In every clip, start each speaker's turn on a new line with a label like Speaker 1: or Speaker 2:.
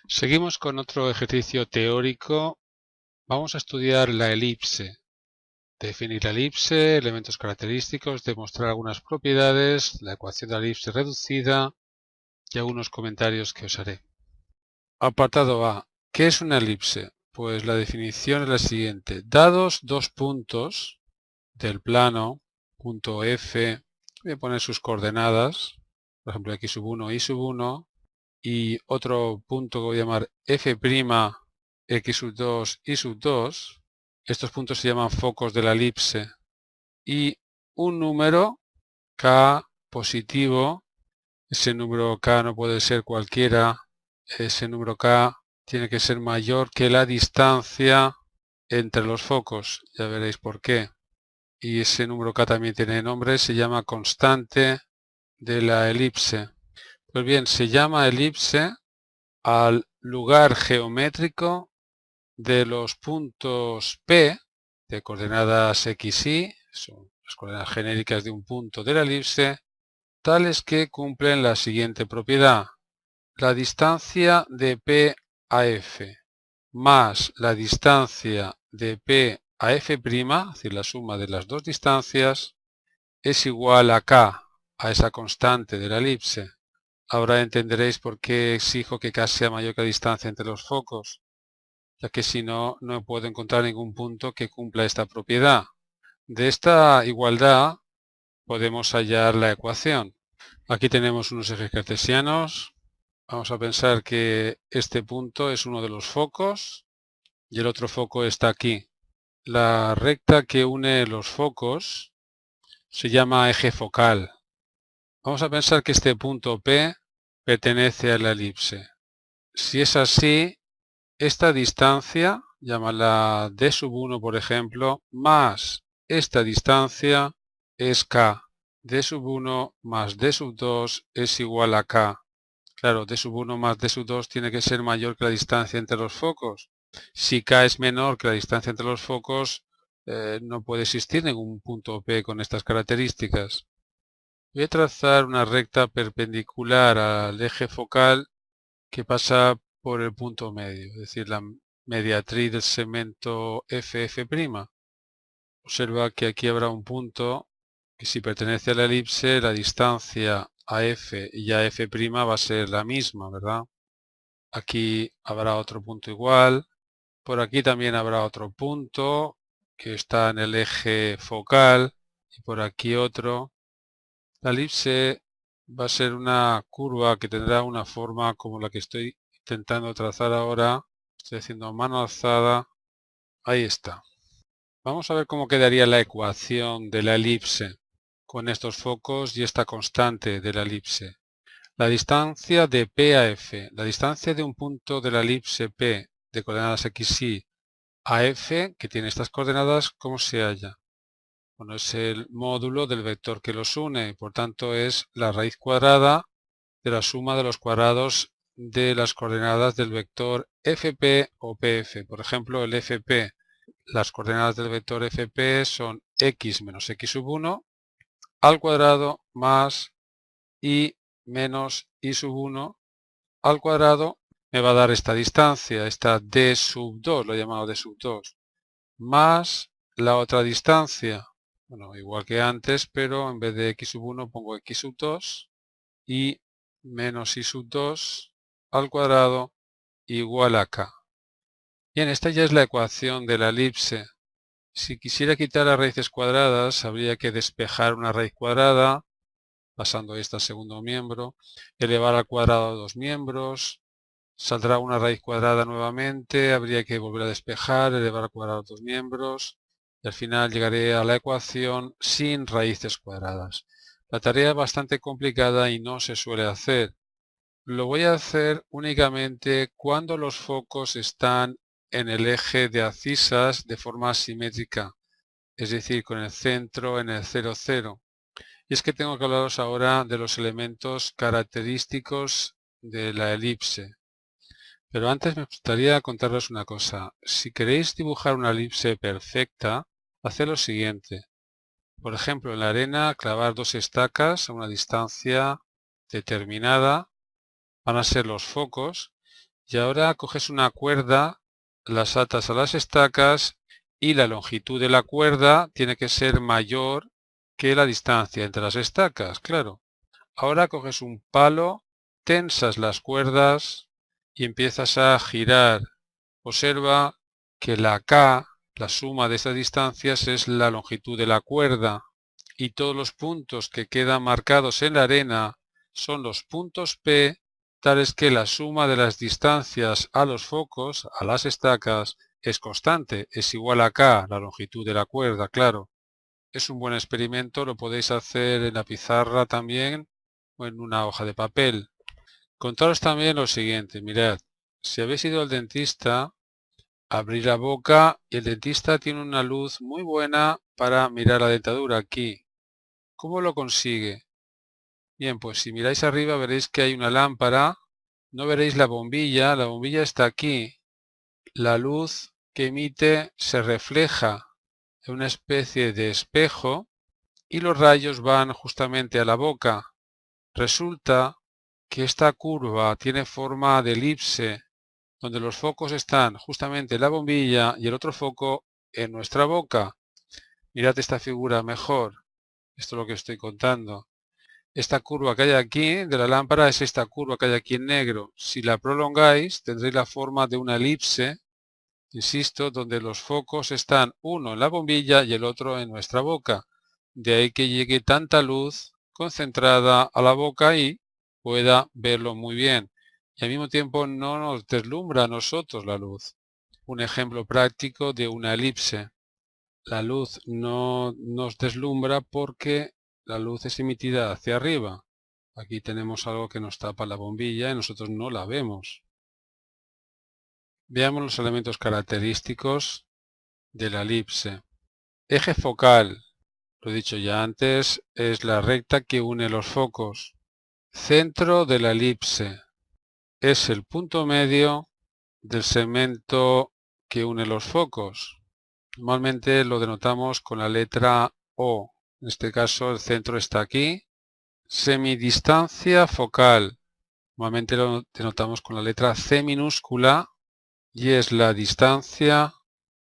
Speaker 1: Seguimos con otro ejercicio teórico. Vamos a estudiar la elipse. Definir la elipse, elementos característicos, demostrar algunas propiedades, la ecuación de la elipse reducida y algunos comentarios que os haré. Apartado A. ¿Qué es una elipse? Pues la definición es la siguiente. Dados dos puntos del plano, punto F, voy a poner sus coordenadas, por ejemplo x1, y1, y otro punto que voy a llamar f', x2, y2. Estos puntos se llaman focos de la elipse. Y un número k positivo, ese número k no puede ser cualquiera, ese número k tiene que ser mayor que la distancia entre los focos, ya veréis por qué. Y ese número k también tiene nombre, se llama constante de la elipse. Pues bien, se llama elipse al lugar geométrico de los puntos P de coordenadas x, y, son las coordenadas genéricas de un punto de la elipse, tales que cumplen la siguiente propiedad. La distancia de P a F más la distancia de P a F', es decir, la suma de las dos distancias, es igual a K, a esa constante de la elipse. Ahora entenderéis por qué exijo que K sea mayor que la distancia entre los focos, ya que si no, no puedo encontrar ningún punto que cumpla esta propiedad. De esta igualdad podemos hallar la ecuación. Aquí tenemos unos ejes cartesianos. Vamos a pensar que este punto es uno de los focos y el otro foco está aquí. La recta que une los focos se llama eje focal. Vamos a pensar que este punto P pertenece a la elipse. Si es así, esta distancia, llámala d1 por ejemplo, más esta distancia es k. d1 más d2 es igual a k. Claro, d1 más d2 tiene que ser mayor que la distancia entre los focos. Si k es menor que la distancia entre los focos, no puede existir ningún punto P con estas características. Voy a trazar una recta perpendicular al eje focal que pasa por el punto medio, es decir, la mediatriz del segmento FF'. Observa que aquí habrá un punto que si pertenece a la elipse, la distancia a F y a F' va a ser la misma, ¿verdad? Aquí habrá otro punto igual. Por aquí también habrá otro punto que está en el eje focal y por aquí otro. La elipse va a ser una curva que tendrá una forma como la que estoy intentando trazar ahora. Estoy haciendo mano alzada. Ahí está. Vamos a ver cómo quedaría la ecuación de la elipse con estos focos y esta constante de la elipse. La distancia de P a F. La distancia de un punto de la elipse P de coordenadas x, y a F, que tiene estas coordenadas, ¿cómo se halla? Bueno, es el módulo del vector que los une, por tanto es la raíz cuadrada de la suma de los cuadrados de las coordenadas del vector FP o PF. Por ejemplo, el FP, las coordenadas del vector FP son x menos x1 al cuadrado más y menos y1 al cuadrado. Me va a dar esta distancia, esta d2, lo he llamado d2, más la otra distancia. Bueno, igual que antes, pero en vez de x1 pongo x2 y menos y2 al cuadrado igual a k. Bien, esta ya es la ecuación de la elipse. Si quisiera quitar las raíces cuadradas, habría que despejar una raíz cuadrada, pasando esta al segundo miembro, elevar al cuadrado dos miembros, saldrá una raíz cuadrada nuevamente, habría que volver a despejar, elevar al cuadrado dos miembros, y al final llegaré a la ecuación sin raíces cuadradas. La tarea es bastante complicada y no se suele hacer. Lo voy a hacer únicamente cuando los focos están en el eje de abscisas de forma simétrica, es decir, con el centro en el 0, 0. Y es que tengo que hablaros ahora de los elementos característicos de la elipse. Pero antes me gustaría contaros una cosa. Si queréis dibujar una elipse perfecta, haced lo siguiente. Por ejemplo, en la arena clavar dos estacas a una distancia determinada. Van a ser los focos Y ahora coges una cuerda, las atas a las estacas y la longitud de la cuerda tiene que ser mayor que la distancia entre las estacas, claro. Ahora coges un palo, tensas las cuerdas y empiezas a girar. Observa que la K, la suma de estas distancias, es la longitud de la cuerda y todos los puntos que quedan marcados en la arena son los puntos P, tales que la suma de las distancias a los focos, a las estacas, es constante, es igual a K, la longitud de la cuerda, claro. Es un buen experimento, lo podéis hacer en la pizarra también o en una hoja de papel. Contaros también lo siguiente, mirad, si habéis ido al dentista, abrir la boca y el dentista tiene una luz muy buena para mirar la dentadura aquí. ¿Cómo lo consigue? Bien, pues si miráis arriba veréis que hay una lámpara, no veréis la bombilla está aquí. La luz que emite se refleja en una especie de espejo y los rayos van justamente a la boca. Resulta que esta curva tiene forma de elipse, donde los focos están justamente en la bombilla y el otro foco en nuestra boca. Mirad esta figura mejor. Esto es lo que estoy contando. Esta curva que hay aquí de la lámpara es esta curva que hay aquí en negro. Si la prolongáis, tendréis la forma de una elipse, insisto, donde los focos están uno en la bombilla y el otro en nuestra boca. De ahí que llegue tanta luz concentrada a la boca y pueda verlo muy bien. Y al mismo tiempo no nos deslumbra a nosotros la luz. Un ejemplo práctico de una elipse. La luz no nos deslumbra porque la luz es emitida hacia arriba. Aquí tenemos algo que nos tapa la bombilla y nosotros no la vemos. Veamos los elementos característicos de la elipse. Eje focal, lo he dicho ya antes, es la recta que une los focos. Centro de la elipse es el punto medio del segmento que une los focos. Normalmente lo denotamos con la letra O. En este caso el centro está aquí. Semidistancia focal. Normalmente lo denotamos con la letra C minúscula y es la distancia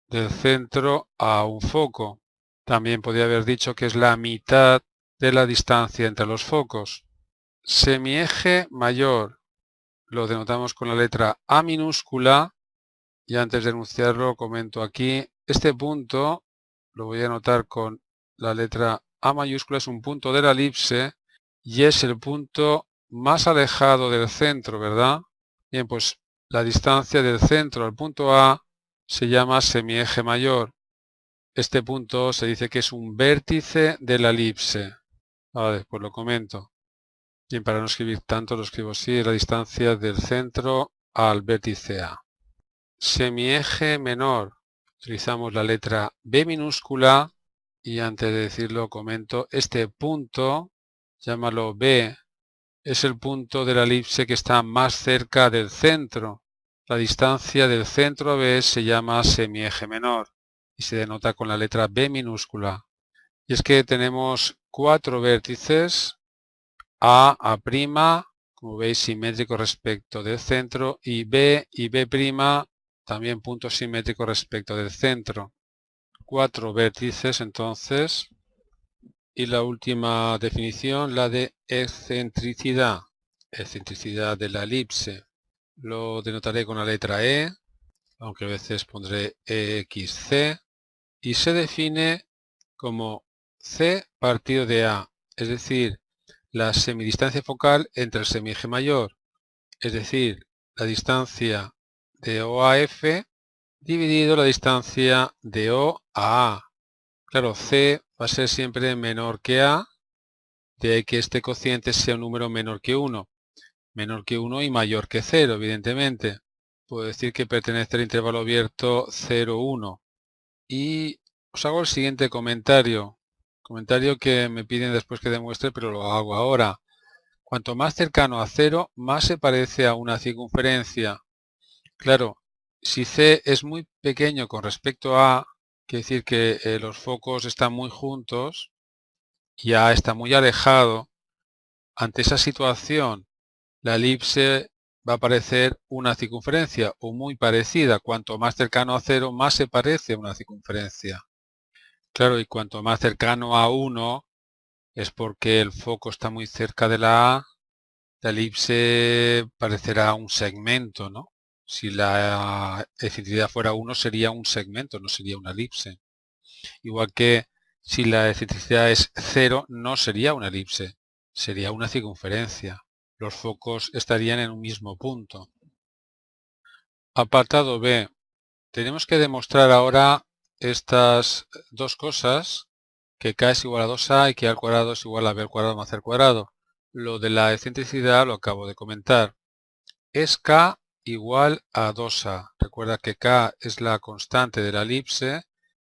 Speaker 1: del centro a un foco. También podría haber dicho que es la mitad de la distancia entre los focos. Semieje mayor lo denotamos con la letra A minúscula y antes de enunciarlo comento aquí, este punto lo voy a anotar con la letra A mayúscula, es un punto de la elipse y es el punto más alejado del centro, ¿verdad? Bien, pues la distancia del centro al punto A se llama semieje mayor. Este punto se dice que es un vértice de la elipse. Ahora después lo comento. Bien, para no escribir tanto lo escribo así, la distancia del centro al vértice A. Semieje menor. Utilizamos la letra B minúscula y antes de decirlo comento, este punto, llámalo B, es el punto de la elipse que está más cerca del centro. La distancia del centro a B se llama semieje menor y se denota con la letra B minúscula. Y es que tenemos 4 vértices, A', como veis simétrico respecto del centro, y B también puntos simétricos respecto del centro. 4 vértices entonces. Y la última definición, la de excentricidad. Excentricidad de la elipse. Lo denotaré con la letra E, aunque a veces pondré EXC. Y se define como C partido de A, es decir, la semidistancia focal entre el semieje mayor, es decir, la distancia de O a F dividido la distancia de O a A. Claro, C va a ser siempre menor que A, de ahí que este cociente sea un número menor que 1 y mayor que 0, evidentemente. Puedo decir que pertenece al intervalo abierto 0, 1. Y os hago el siguiente comentario. Comentario que me piden después que demuestre, pero lo hago ahora. Cuanto más cercano a 0, más se parece a una circunferencia. Claro, si C es muy pequeño con respecto a A, quiere decir que los focos están muy juntos y A está muy alejado. Ante esa situación, la elipse va a aparecer una circunferencia o muy parecida. Cuanto más cercano a 0, más se parece a una circunferencia. Claro, y cuanto más cercano a 1 es porque el foco está muy cerca de la A. La elipse parecerá un segmento, ¿no? Si la excentricidad fuera 1 sería un segmento, no sería una elipse. Igual que si la excentricidad es 0 no sería una elipse, sería una circunferencia. Los focos estarían en un mismo punto. Apartado B. Tenemos que demostrar ahora estas dos cosas, que k es igual a 2a y que a al cuadrado es igual a b al cuadrado más c al cuadrado. Lo de la excentricidad lo acabo de comentar. Es k igual a 2a. Recuerda que k es la constante de la elipse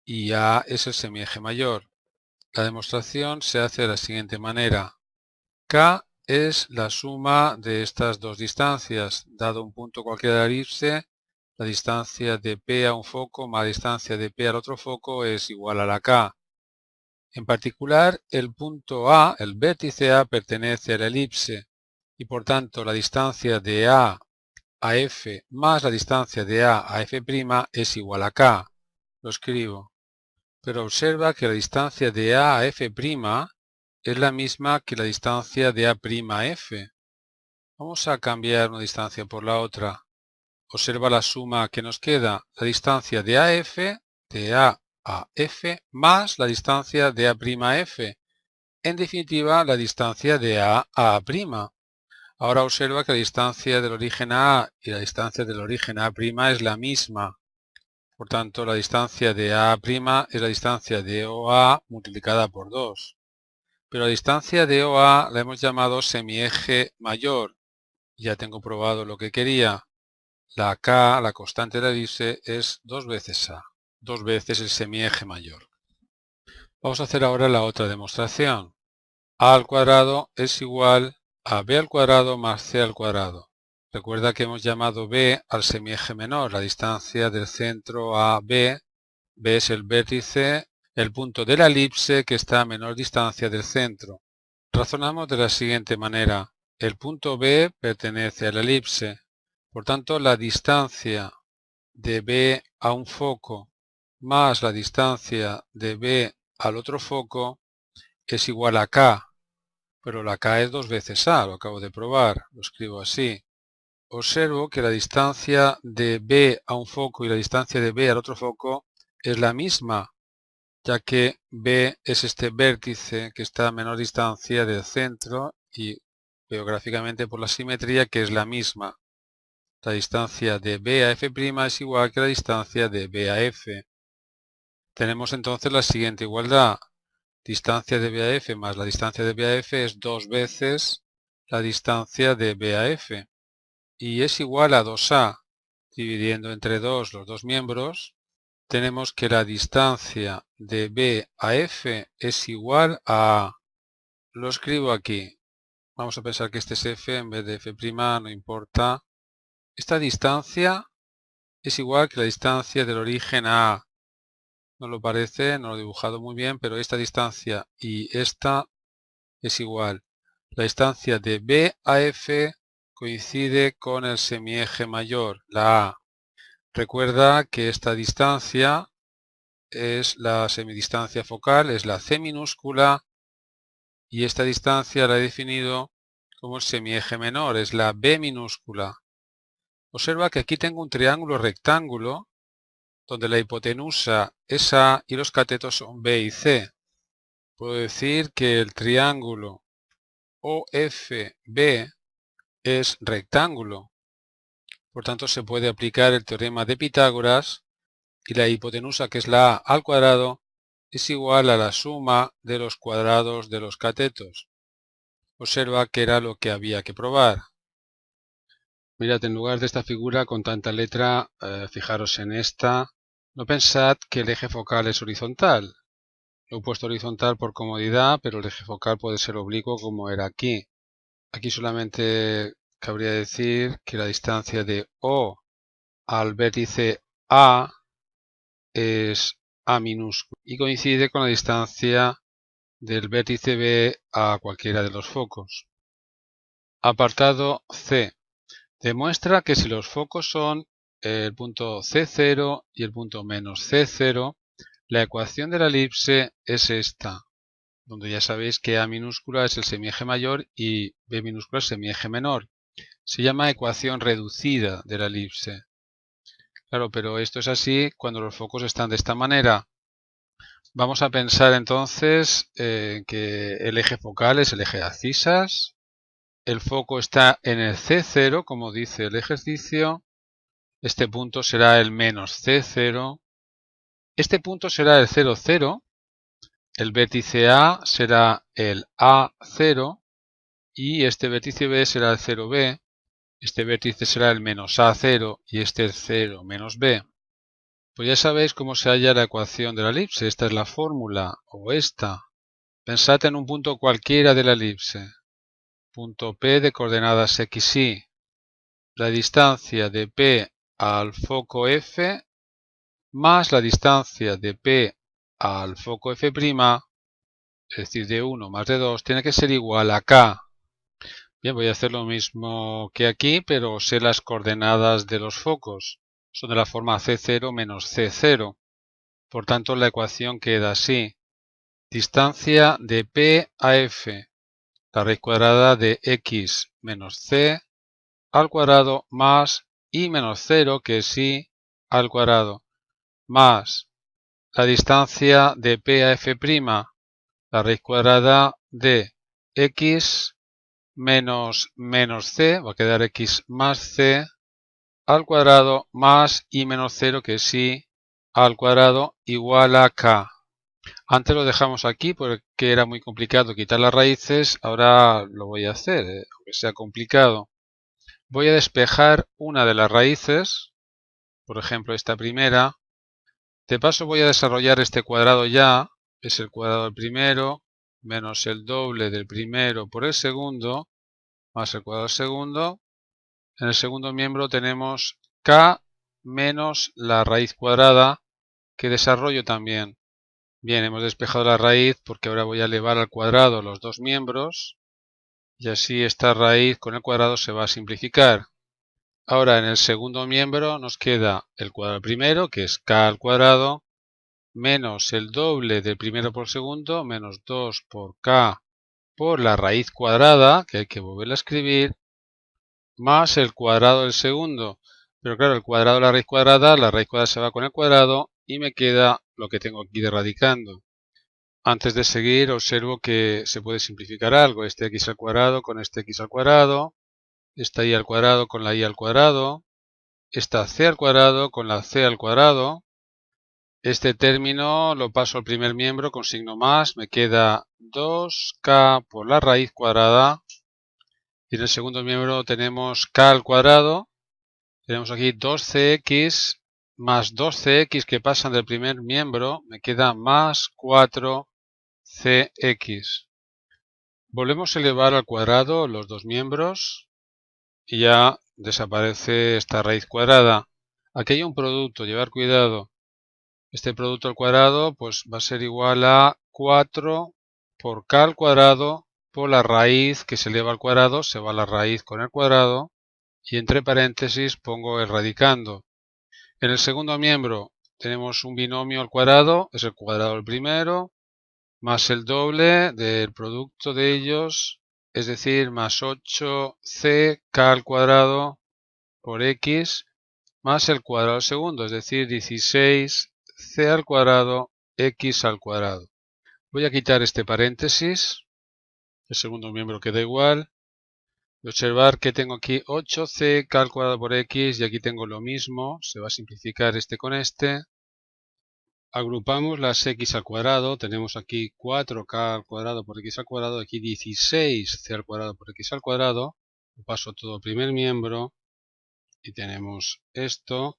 Speaker 1: y a es el semieje mayor. La demostración se hace de la siguiente manera. K es la suma de estas dos distancias. Dado un punto cualquiera de la elipse, la distancia de P a un foco más la distancia de P al otro foco es igual a la K. En particular, el punto A, el vértice A, pertenece a la elipse y por tanto la distancia de A a F más la distancia de A a F' es igual a K. Lo escribo. Pero observa que la distancia de A a F' es la misma que la distancia de A' a F. Vamos a cambiar una distancia por la otra. Observa la suma que nos queda, la distancia de AF, de A a F, más la distancia de A' a F. En definitiva, la distancia de A a A'. Ahora observa que la distancia del origen a A y la distancia del origen a A' es la misma. Por tanto, la distancia de A' es la distancia de OA multiplicada por 2. Pero la distancia de OA la hemos llamado semieje mayor. Ya tengo probado lo que quería. La K, la constante de la elipse, es 2 veces A, 2 veces el semieje mayor. Vamos a hacer ahora la otra demostración. A al cuadrado es igual a B al cuadrado más C al cuadrado. Recuerda que hemos llamado B al semieje menor, la distancia del centro a B. B es el vértice, el punto de la elipse que está a menor distancia del centro. Razonamos de la siguiente manera. El punto B pertenece a la elipse. Por tanto, la distancia de B a un foco más la distancia de B al otro foco es igual a K. Pero la K es 2 veces A, lo acabo de probar. Lo escribo así. Observo que la distancia de B a un foco y la distancia de B al otro foco es la misma, ya que B es este vértice que está a menor distancia del centro y veo gráficamente por la simetría que es la misma. La distancia de B a F' es igual que la distancia de B a F. Tenemos entonces la siguiente igualdad. Distancia de B a F más la distancia de B a F es 2 veces la distancia de B a F. Y es igual a 2A. Dividiendo entre 2 los dos miembros, tenemos que la distancia de B a F es igual a A. Lo escribo aquí. Vamos a pensar que este es F en vez de F', no importa. Esta distancia es igual que la distancia del origen a A. No lo parece, no lo he dibujado muy bien, pero esta distancia y esta es igual. La distancia de B a F coincide con el semieje mayor, la A. Recuerda que esta distancia es la semidistancia focal, es la C minúscula, y esta distancia la he definido como el semieje menor, es la B minúscula. Observa que aquí tengo un triángulo rectángulo donde la hipotenusa es A y los catetos son B y C. Puedo decir que el triángulo OFB es rectángulo. Por tanto, se puede aplicar el teorema de Pitágoras y la hipotenusa, que es la A al cuadrado, es igual a la suma de los cuadrados de los catetos. Observa que era lo que había que probar. Mirad, en lugar de esta figura con tanta letra, fijaros en esta. No pensad que el eje focal es horizontal. Lo he puesto horizontal por comodidad, pero el eje focal puede ser oblicuo como era aquí. Aquí solamente cabría decir que la distancia de O al vértice A es A minúscula y coincide con la distancia del vértice B a cualquiera de los focos. Apartado C. Demuestra que si los focos son el punto C0 y el punto menos C0, la ecuación de la elipse es esta, donde ya sabéis que A minúscula es el semieje mayor y B minúscula es el semieje menor. Se llama ecuación reducida de la elipse. Claro, pero esto es así cuando los focos están de esta manera. Vamos a pensar entonces que el eje focal es el eje de abscisas. El foco está en el C0, como dice el ejercicio. Este punto será el menos C0. Este punto será el 0, 0. El vértice A será el A0 y este vértice B será el 0B. Este vértice será el menos A0 y este el 0 menos B. Pues ya sabéis cómo se halla la ecuación de la elipse. Esta es la fórmula, o esta. Pensad en un punto cualquiera de la elipse. Punto P de coordenadas x, y. La distancia de P al foco F más la distancia de P al foco F', es decir, de 1 más de 2, tiene que ser igual a K. Bien, voy a hacer lo mismo que aquí, pero sé las coordenadas de los focos. Son de la forma C0 menos C0. Por tanto, la ecuación queda así. Distancia de P a F, la raíz cuadrada de x menos c al cuadrado más y menos 0, que es y al cuadrado, más la distancia de P a F', la raíz cuadrada de x menos c, va a quedar x más c al cuadrado más y menos 0, que es y al cuadrado, igual a k. Antes lo dejamos aquí porque era muy complicado quitar las raíces, ahora lo voy a hacer, aunque sea complicado. Voy a despejar una de las raíces, por ejemplo esta primera. De paso voy a desarrollar este cuadrado ya, es el cuadrado del primero, menos el doble del primero por el segundo, más el cuadrado del segundo. En el segundo miembro tenemos k menos la raíz cuadrada, que desarrollo también. Bien, hemos despejado la raíz porque ahora voy a elevar al cuadrado los dos miembros y así esta raíz con el cuadrado se va a simplificar. Ahora en el segundo miembro nos queda el cuadrado primero, que es k al cuadrado, menos el doble del primero por segundo, menos 2 por k por la raíz cuadrada, que hay que volverla a escribir, más el cuadrado del segundo. Pero claro, el cuadrado de la raíz cuadrada se va con el cuadrado y me queda lo que tengo aquí de radicando. Antes de seguir, observo que se puede simplificar algo. Este x al cuadrado con este x al cuadrado, esta y al cuadrado con la y al cuadrado, esta c al cuadrado con la c al cuadrado. Este término lo paso al primer miembro con signo más, me queda 2k por la raíz cuadrada. Y en el segundo miembro tenemos k al cuadrado. Tenemos aquí 2cx más 2cx que pasan del primer miembro, me queda más 4 cx. Volvemos a elevar al cuadrado los dos miembros y ya desaparece esta raíz cuadrada. Aquí hay un producto, llevar cuidado. Este producto al cuadrado pues va a ser igual a 4 por k al cuadrado por la raíz que se eleva al cuadrado, se va la raíz con el cuadrado y entre paréntesis pongo el radicando. En el segundo miembro tenemos un binomio al cuadrado, es el cuadrado del primero, más el doble del producto de ellos, es decir, más 8c k al cuadrado por x, más el cuadrado del segundo, es decir, 16c al cuadrado x al cuadrado. Voy a quitar este paréntesis, el segundo miembro queda igual. Y observar que tengo aquí 8c k al cuadrado por x y aquí tengo lo mismo, se va a simplificar este con este. Agrupamos las x al cuadrado, tenemos aquí 4k al cuadrado por x al cuadrado, aquí 16c al cuadrado por x al cuadrado, paso todo al primer miembro y tenemos esto,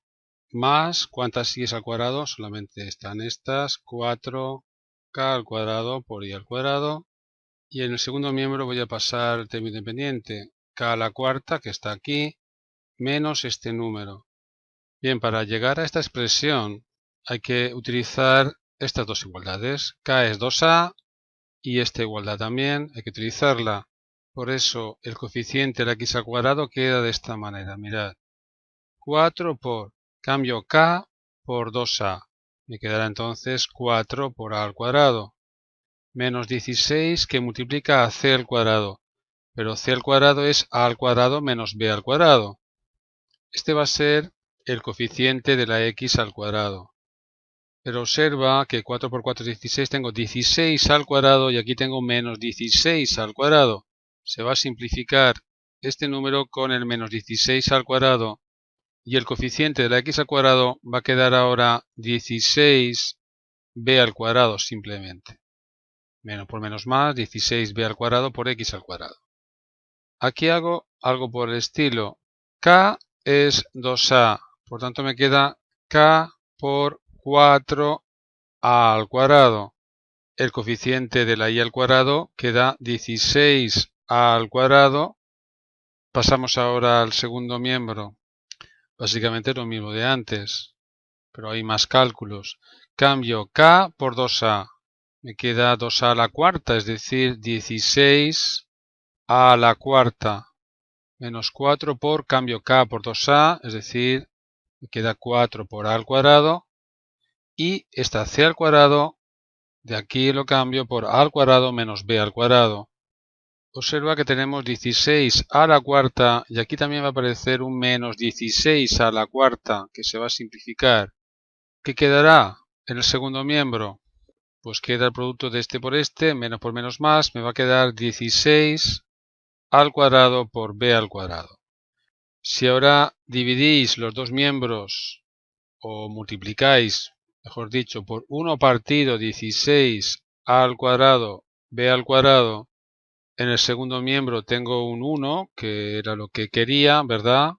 Speaker 1: más, ¿cuántas y al cuadrado? Solamente están estas, 4k al cuadrado por y al cuadrado, y en el segundo miembro voy a pasar el término independiente, k a la cuarta, que está aquí, menos este número. Bien, para llegar a esta expresión hay que utilizar estas dos igualdades. K es 2a y esta igualdad también hay que utilizarla. Por eso el coeficiente de la x al cuadrado queda de esta manera. Mirad, 4 por cambio k por 2a. Me quedará entonces 4 por a al cuadrado. Menos 16 que multiplica a c al cuadrado. Pero c al cuadrado es a al cuadrado menos b al cuadrado. Este va a ser el coeficiente de la x al cuadrado. Pero observa que 4 por 4 es 16, tengo 16 al cuadrado y aquí tengo menos 16 al cuadrado. Se va a simplificar este número con el menos 16 al cuadrado y el coeficiente de la x al cuadrado va a quedar ahora 16b al cuadrado simplemente. Menos por menos más, 16b al cuadrado por x al cuadrado. Aquí hago algo por el estilo. K es 2a, por tanto me queda k por 4a al cuadrado. El coeficiente de la y al cuadrado queda 16a al cuadrado. Pasamos ahora al segundo miembro. Básicamente lo mismo de antes, pero hay más cálculos. Cambio k por 2a. Me queda 2a a la cuarta, es decir, 16a a la cuarta. Menos 4 por cambio k por 2a, es decir, me queda 4 por a al cuadrado. Y esta c al cuadrado, de aquí lo cambio por a al cuadrado menos b al cuadrado. Observa que tenemos 16 a la cuarta y aquí también va a aparecer un menos 16 a la cuarta que se va a simplificar. ¿Qué quedará en el segundo miembro? Pues queda el producto de este por este, menos por menos más, me va a quedar 16 al cuadrado por b al cuadrado. Si ahora dividís los dos miembros o multiplicáis, mejor dicho, por 1 partido 16 al cuadrado b al cuadrado, en el segundo miembro tengo un 1, que era lo que quería, ¿verdad?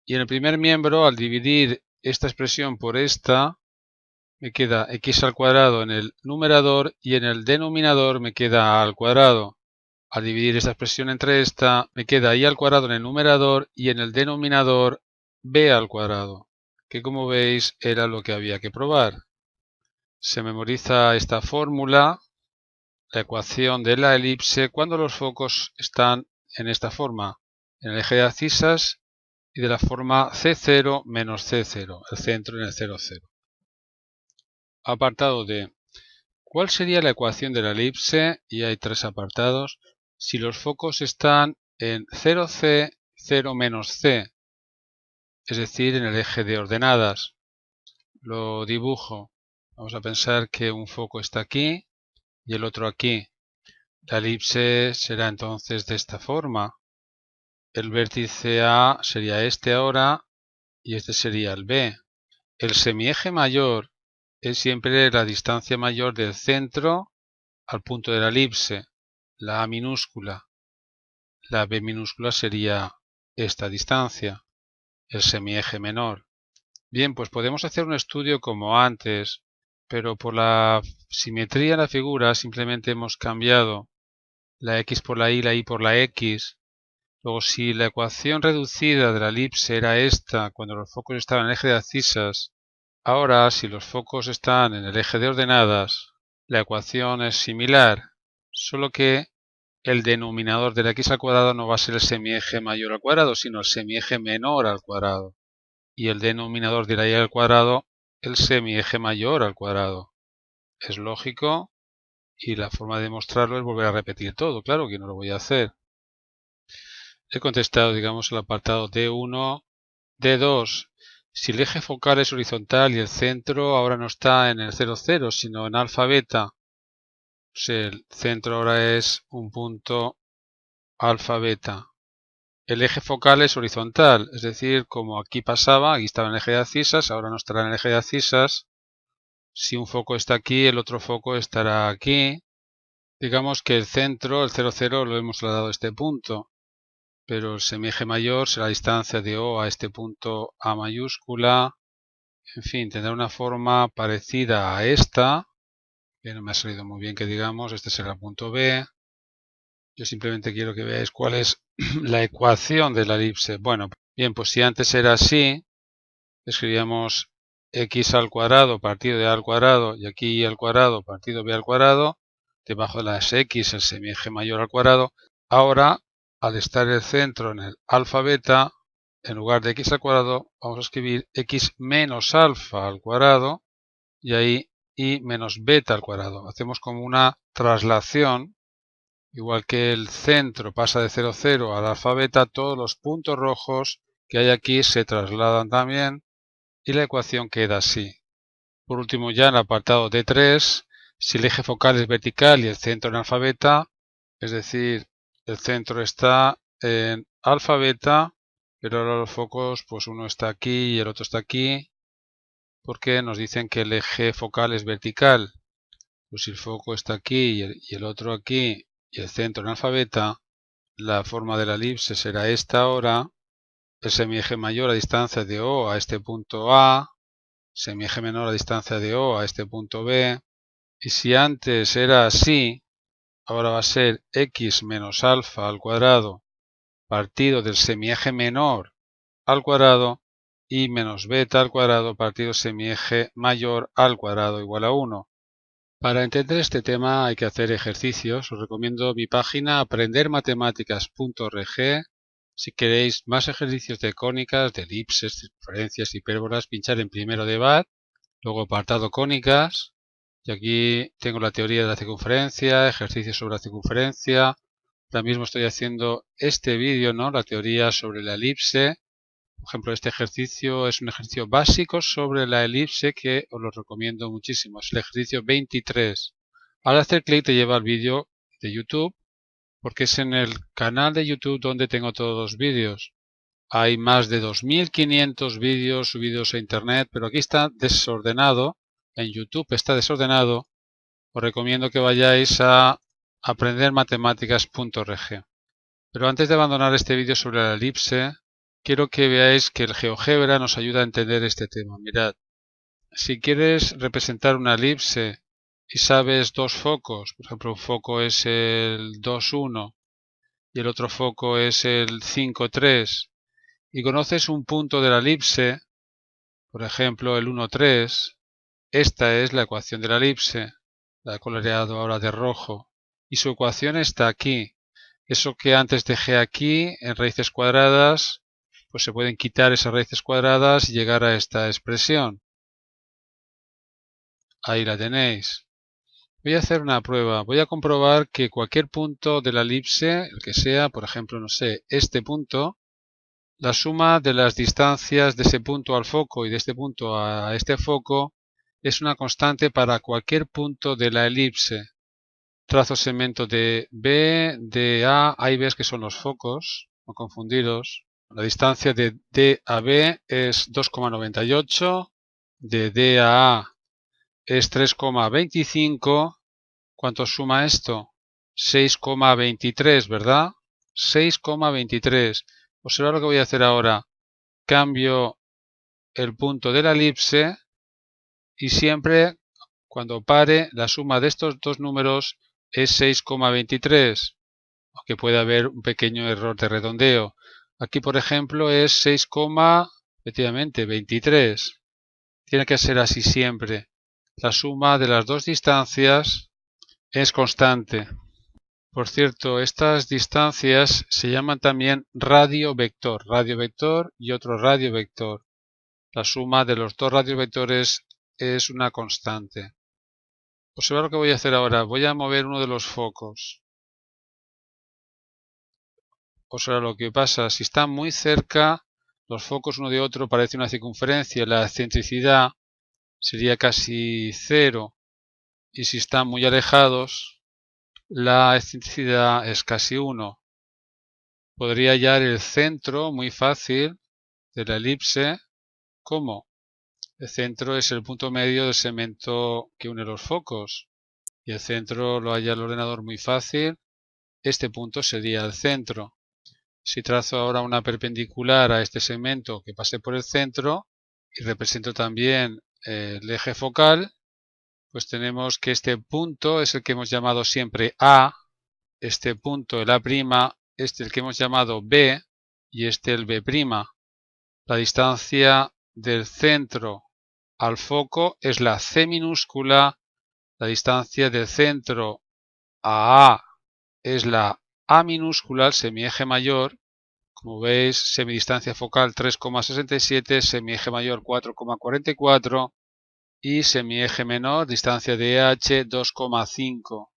Speaker 1: Y en el primer miembro, al dividir esta expresión por esta, me queda x al cuadrado en el numerador y en el denominador me queda a al cuadrado. Al dividir esta expresión entre esta, me queda y al cuadrado en el numerador y en el denominador b al cuadrado, que como veis era lo que había que probar. Se memoriza esta fórmula, la ecuación de la elipse, cuando los focos están en esta forma, en el eje de abscisas y de la forma C0 menos C0, el centro en el 0, 0. Apartado D. ¿Cuál sería la ecuación de la elipse? Y hay tres apartados. Si los focos están en 0C, 0 menos C, es decir, en el eje de ordenadas. Lo dibujo. Vamos a pensar que un foco está aquí y el otro aquí. La elipse será entonces de esta forma. El vértice A sería este ahora y este sería el B. El semieje mayor es siempre la distancia mayor del centro al punto de la elipse, la A minúscula. La B minúscula sería esta distancia, el semieje menor. Bien, pues podemos hacer un estudio como antes, pero por la simetría de la figura simplemente hemos cambiado la x por la y por la x. Luego, si la ecuación reducida de la elipse era esta cuando los focos estaban en el eje de abscisas, ahora si los focos están en el eje de ordenadas, la ecuación es similar, solo que el denominador de la x al cuadrado no va a ser el semieje mayor al cuadrado, sino el semieje menor al cuadrado. Y el denominador de la y al cuadrado, el semieje mayor al cuadrado. Es lógico y la forma de demostrarlo es volver a repetir todo. Claro que no lo voy a hacer. He contestado, digamos, el apartado D1, D2. Si el eje focal es horizontal y el centro ahora no está en el 0, 0, sino en alfa beta, pues el centro ahora es un punto alfa beta. El eje focal es horizontal, es decir, como aquí pasaba, aquí estaba en el eje de abscisas, ahora no estará en el eje de abscisas. Si un foco está aquí, el otro foco estará aquí. Digamos que el centro, el 0, 0, lo hemos trasladado a este punto, pero el semieje mayor será la distancia de O a este punto A mayúscula. En fin, tendrá una forma parecida a esta, que no me ha salido muy bien que digamos, este será el punto B. Yo simplemente quiero que veáis cuál es la ecuación de la elipse. Bueno, bien, pues si antes era así, escribíamos x al cuadrado partido de a al cuadrado y aquí y al cuadrado partido b al cuadrado. Debajo de las x el semieje mayor al cuadrado. Ahora, al estar el centro en el alfa beta, en lugar de x al cuadrado, vamos a escribir x menos alfa al cuadrado y ahí y menos beta al cuadrado. Hacemos como una traslación, igual que el centro pasa de 0, 0 al alfa beta, todos los puntos rojos que hay aquí se trasladan también y la ecuación queda así. Por último, ya en el apartado D3, si el eje focal es vertical y el centro en alfa beta, es decir, el centro está en alfa beta, pero ahora los focos, pues uno está aquí y el otro está aquí, porque nos dicen que el eje focal es vertical. Pues si el foco está aquí y el otro aquí y el centro en alfa beta, la forma de la elipse será esta ahora, el semieje mayor a distancia de O a este punto A, semieje menor a distancia de O a este punto B, y si antes era así, ahora va a ser x menos alfa al cuadrado partido del semieje menor al cuadrado y menos beta al cuadrado partido semieje mayor al cuadrado igual a 1. Para entender este tema hay que hacer ejercicios. Os recomiendo mi página aprendermatematicaas.org. Si queréis más ejercicios de cónicas, de elipses, circunferencias, hipérbolas, pinchar en primero de BAD, luego apartado cónicas, y aquí tengo la teoría de la circunferencia, ejercicios sobre la circunferencia. Ahora mismo estoy haciendo este vídeo, ¿no? La teoría sobre la elipse. Por ejemplo, este ejercicio es un ejercicio básico sobre la elipse que os lo recomiendo muchísimo. Es el ejercicio 23. Al hacer clic te lleva al vídeo de YouTube, porque es en el canal de YouTube donde tengo todos los vídeos. Hay más de 2500 vídeos subidos a internet, pero aquí está desordenado. En YouTube está desordenado. Os recomiendo que vayáis a aprendermatematicaas.org. Pero antes de abandonar este vídeo sobre la elipse, quiero que veáis que el GeoGebra nos ayuda a entender este tema. Mirad, si quieres representar una elipse y sabes dos focos, por ejemplo, un foco es el 2,1 y el otro foco es el 5,3, y conoces un punto de la elipse, por ejemplo, el 1,3, esta es la ecuación de la elipse, la he coloreado ahora de rojo, y su ecuación está aquí. Eso que antes dejé aquí en raíces cuadradas, pues se pueden quitar esas raíces cuadradas y llegar a esta expresión. Ahí la tenéis. Voy a hacer una prueba. Voy a comprobar que cualquier punto de la elipse, el que sea, por ejemplo, no sé, este punto, la suma de las distancias de ese punto al foco y de este punto a este foco es una constante para cualquier punto de la elipse. Trazo segmento de B, de A y B que son los focos, no confundiros. La distancia de D a B es 2,98, de D a A es 3,25. ¿Cuánto suma esto? 6,23, ¿verdad? 6,23. Observad lo que voy a hacer ahora. Cambio el punto de la elipse y siempre cuando pare la suma de estos dos números es 6,23, aunque puede haber un pequeño error de redondeo. Aquí, por ejemplo, es 6, efectivamente, 23. Tiene que ser así siempre. La suma de las dos distancias es constante. Por cierto, estas distancias se llaman también radio vector y otro radio vector. La suma de los dos radiovectores es una constante. Observa lo que voy a hacer ahora. Voy a mover uno de los focos. Observa lo que pasa. Si están muy cerca, los focos uno de otro parece una circunferencia. La excentricidad sería casi 0. Y si están muy alejados, la excentricidad es casi 1. Podría hallar el centro muy fácil de la elipse. ¿Cómo? El centro es el punto medio del segmento que une los focos. Y el centro lo halla el ordenador muy fácil. Este punto sería el centro. Si trazo ahora una perpendicular a este segmento que pase por el centro y represento también el eje focal, pues tenemos que este punto es el que hemos llamado siempre A, este punto el A', este el que hemos llamado B y este el B'. La distancia del centro al foco es la C minúscula, la distancia del centro a A es la A minúscula, el semieje mayor, como veis, semidistancia focal 3,67, semieje mayor 4,44 y semieje menor, distancia de EH 2,5.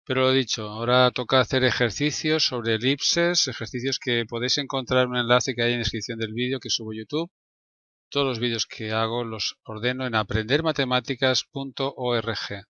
Speaker 1: Pero lo dicho, ahora toca hacer ejercicios sobre elipses, ejercicios que podéis encontrar en un enlace que hay en la descripción del vídeo que subo a YouTube. Todos los vídeos que hago los ordeno en aprendermatematicaas.org.